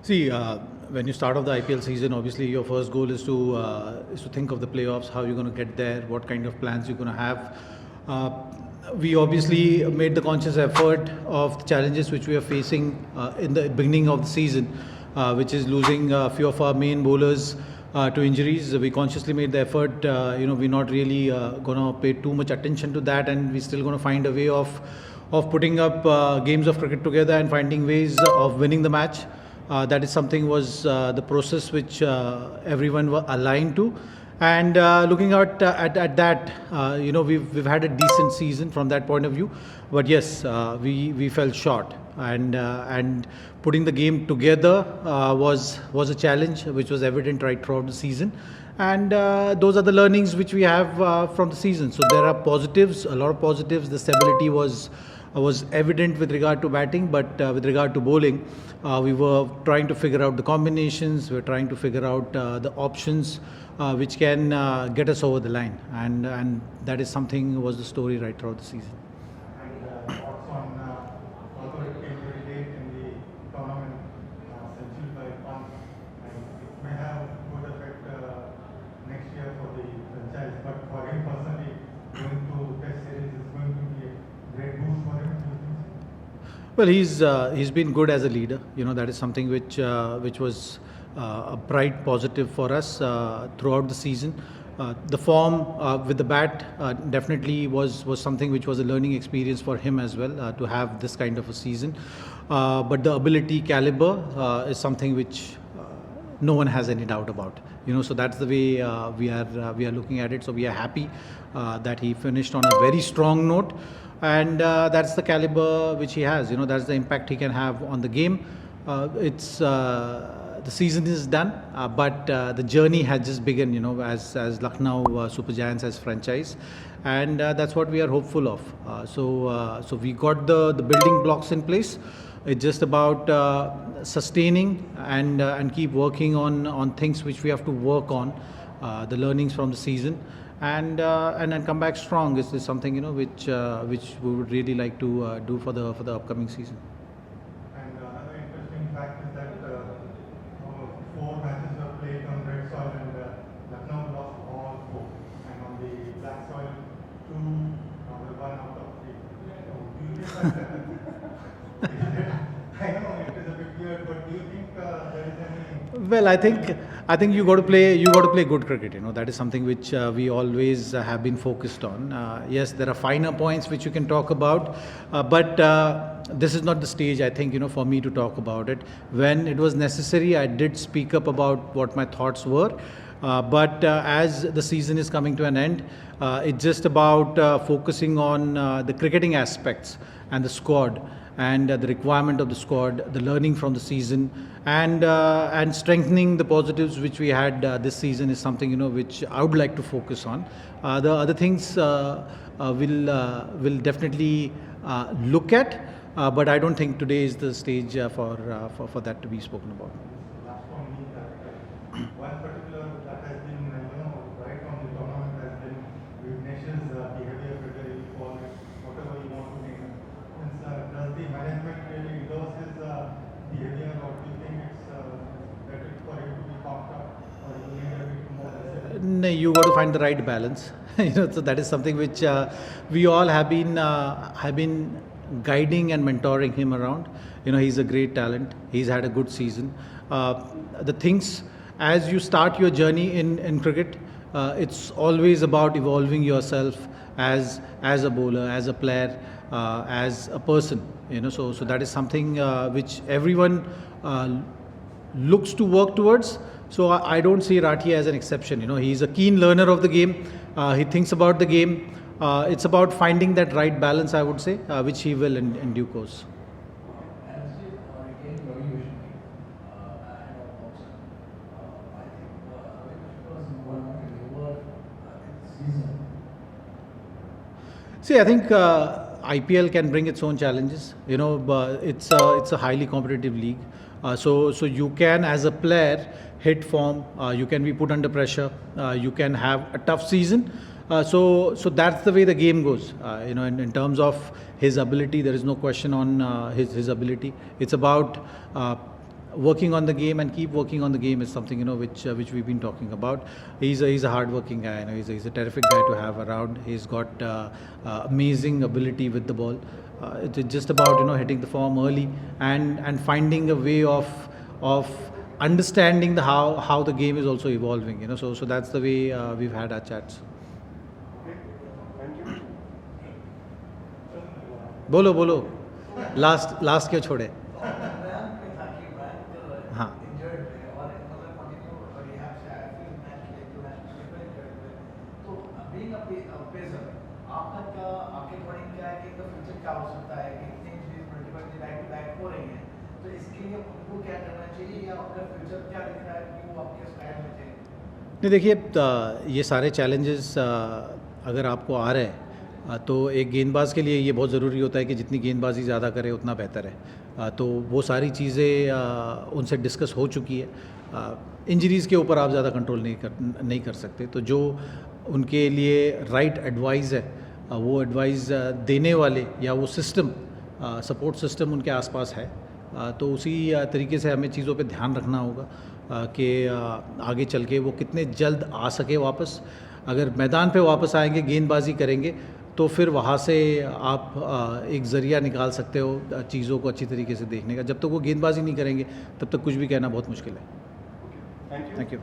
See, when you start off the IPL season, obviously your first goal is to think of the playoffs, how you're going to get there, what kind of plans you're going to have. Uh, we obviously made the conscious effort of the challenges which we are facing in the beginning of the season, which is losing a few of our main bowlers to injuries. We consciously made the effort. We're not really going to pay too much attention to that, and we're still going to find a way of putting up games of cricket together and finding ways of winning the match. That is something was the process which everyone were aligned to, and looking at that, we've had a decent season from that point of view, but yes, we fell short, and putting the game together was a challenge which was evident right throughout the season, and those are the learnings which we have from the season. So there are positives, a lot of positives. The stability was evident with regard to batting, but with regard to bowling, we were trying to figure out the combinations. We were trying to figure out the options which can get us over the line, and that is something was the story right throughout the season. And thoughts on although it came very late in the tournament, century by one, and it may have good effect next year for the franchise, but for him personally, going to Test series is going to be a great boost for him. Do you think so? Well, he's been good as a leader. That is something which was a bright positive for us throughout the season. The form with the bat definitely was something which was a learning experience for him as well, to have this kind of a season. But the ability caliber is something which no one has any doubt about. So that's the way we are looking at it. So we are happy that he finished on a very strong note, and that's the caliber which he has. That's the impact he can have on the game. It's the season is done, but the journey has just begun. As Lucknow Super Giants as franchise, and that's what we are hopeful of. So we got the building blocks in place. It's just about sustaining and keep working on things which we have to work on, the learnings from the season, and then come back strong. Is something which we would really like to do for the upcoming season. And another interesting fact is that 4 matches were played on red soil, and Lucknow lost all 4, and on the black soil 2, the 1 out of 3. So do you think that I know it is a bit weird, but do you think there is any? Well, I think you got to play good cricket. That is something which we always have been focused on. Yes, there are finer points which you can talk about, but this is not the stage, I think, for me to talk about it. When it was necessary, I did speak up about what my thoughts were. But as the season is coming to an end, it's just about focusing on the cricketing aspects and the squad, and the requirement of the squad, the learning from the season, and strengthening the positives which we had this season is something which I would like to focus on. The other things will definitely look at, but I don't think today is the stage for that to be spoken about. Last one is that one particular that has been, right from the tournament has been Vignesh's behavior, whether you call it whatever you want to name it. Does the management really endorse his behavior, or do you think it's better for him to be popped up, or you need a bit more discipline? No, you got to find the right balance. So that is something which we all have been guiding and mentoring him around. He's a great talent. He's had a good season. The things, as you start your journey in cricket, it's always about evolving yourself as a bowler, as a player, as a person. So that is something which everyone looks to work towards. So I don't see Rathi as an exception. He's a keen learner of the game. He thinks about the game. It's about finding that right balance, I would say, which he will in due course. LSG again very usually and also I think it was one of the lower season. See, I think IPL can bring its own challenges. But it's a highly competitive league. So you can, as a player, hit form. You can be put under pressure. You can have a tough season. So that's the way the game goes. In terms of his ability, there is no question on his ability. It's about working on the game and keep working on the game is something which we've been talking about. He's a hard working guy. He's a terrific guy to have around. He's got amazing ability with the ball. It's just about hitting the form early and finding a way of understanding how the game is also evolving. So that's the way we've had our chats. Thank you. बोलो last क्यों छोड़े? Brian पे था कि Brian हाँ। Injured है और मतलब कंटिन्यू रिहैब से आया, फिर मैच खेले तो मैच में इंजर्ड हुए। तो बीइंग अ पेसर, आपका क्या, आपके अकॉर्डिंग क्या है कि इनका फ्यूचर क्या हो सकता है कि इतनी injuries multiple back to back हो रही हैं, तो इसके लिए उनको क्या करना चाहिए या उनका फ्यूचर क्या दिख रहा है कि वो आपके स्टाइल में थे? नहीं, देखिए ये सारे चैलेंजेस अगर आपको आ रहे हैं तो एक गेंदबाज के लिए ये बहुत ज़रूरी होता है कि जितनी गेंदबाजी ज़्यादा करे उतना बेहतर है। तो वो सारी चीज़ें उनसे डिस्कस हो चुकी है। इंजरीज़ के ऊपर आप ज़्यादा कंट्रोल नहीं कर सकते। तो जो उनके लिए राइट एडवाइस है वो एडवाइस देने वाले या वो सिस्टम सपोर्ट सिस्टम उनके आसपास है। तो उसी तरीके से हमें चीज़ों पे ध्यान रखना होगा कि आगे चल के वो कितने जल्द आ सके वापस। अगर मैदान पे वापस आएंगे, गेंदबाजी करेंगे, तो फिर वहाँ से आप एक ज़रिया निकाल सकते हो चीज़ों को अच्छी तरीके से देखने का। जब तक वो गेंदबाजी नहीं करेंगे तब तक कुछ भी कहना बहुत मुश्किल है। Thank you. Thank you.